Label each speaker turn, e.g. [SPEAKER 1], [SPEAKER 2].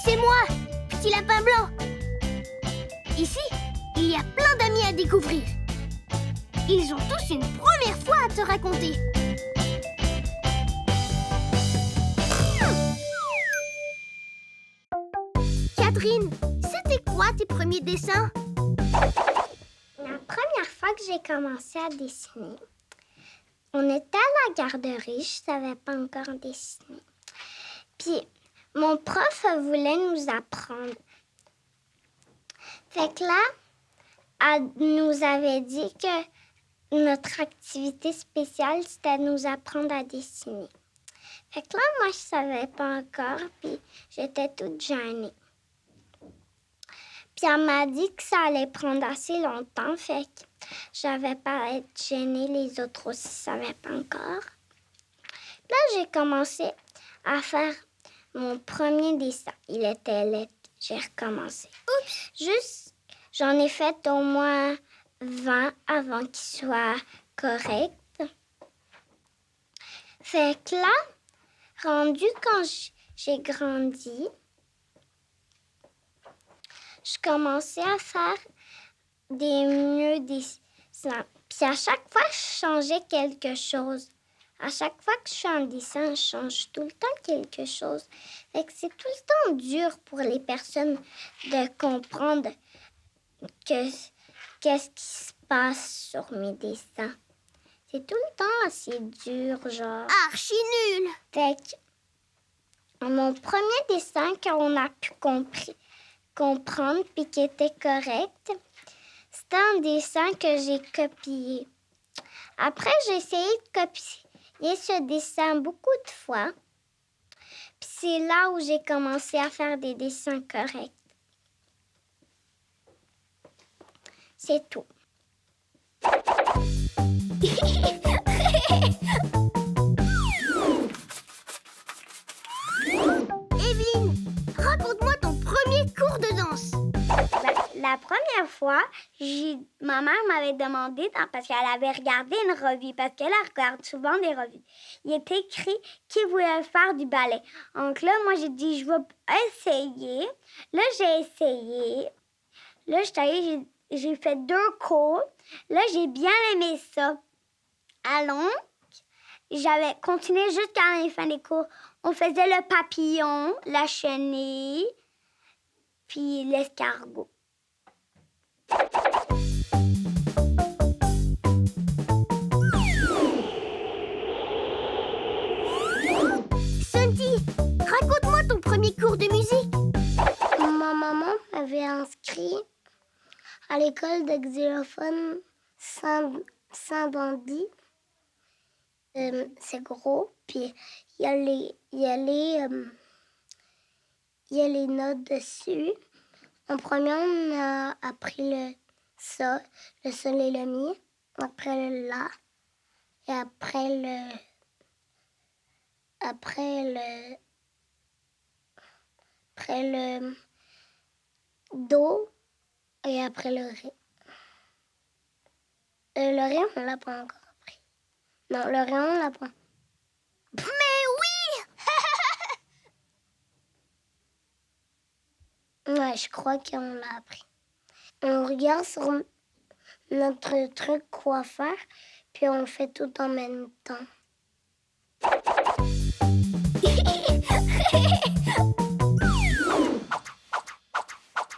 [SPEAKER 1] C'est moi, Petit Lapin Blanc. Ici, il y a plein d'amis à découvrir. Ils ont tous une première fois à te raconter. Catherine, c'était quoi tes premiers dessins?
[SPEAKER 2] La première fois que j'ai commencé à dessiner, on était à la garderie, je savais pas encore dessiner. Puis mon prof voulait nous apprendre. Fait que là, elle nous avait dit que notre activité spéciale, c'était de nous apprendre à dessiner. Fait que là, moi, je savais pas encore, puis j'étais toute gênée. Puis elle m'a dit que ça allait prendre assez longtemps, fait que j'avais pas à être gênée, les autres aussi savaient pas encore. Là, j'ai commencé à faire mon premier dessin. Il était laid. J'ai recommencé. Oups! Juste, j'en ai fait au moins 20 avant qu'il soit correct. Fait que là, rendu quand j'ai grandi, je commençais à faire des mieux dessins. Puis à chaque fois, je changeais quelque chose. À chaque fois que je fais un dessin, je change tout le temps quelque chose. Fait que c'est tout le temps dur pour les personnes de comprendre qu'est-ce qui se passe sur mes dessins. C'est tout le temps assez dur, genre.
[SPEAKER 1] Archi nul!
[SPEAKER 2] Fait que mon premier dessin qu'on a pu comprendre puis qui était correct, c'était un dessin que j'ai copié. Après, j'ai essayé de copier ce dessin beaucoup de fois. Puis c'est là où j'ai commencé à faire des dessins corrects. C'est tout.
[SPEAKER 1] Evelyne, raconte-moi ton premier cours de danse.
[SPEAKER 2] La première fois, ma mère m'avait demandé, parce qu'elle avait regardé une revue, parce qu'elle regarde souvent des revues. Il était écrit qui voulait faire du ballet. Donc là, moi, j'ai dit, je vais essayer. Là, j'ai essayé. Là, j'étais allée, j'ai fait 2 cours. Là, j'ai bien aimé ça. Allons, j'avais continué jusqu'à la fin des cours. On faisait le papillon, la chenille, puis l'escargot.
[SPEAKER 1] Sandy, raconte-moi ton premier cours de musique.
[SPEAKER 2] Ma maman m'avait inscrit à l'école de xylophone Saint-Bandit. C'est gros, puis il y a les notes dessus. En premier, on a appris le sol et le mi, après le la, et après le do, et après le ré. Le ré, on l'a pas encore appris. Non, le ré, on l'a pas.
[SPEAKER 1] Mais oui!
[SPEAKER 2] Ouais, je crois qu'on l'a appris. On regarde sur notre truc quoi faire, puis on fait tout en même temps.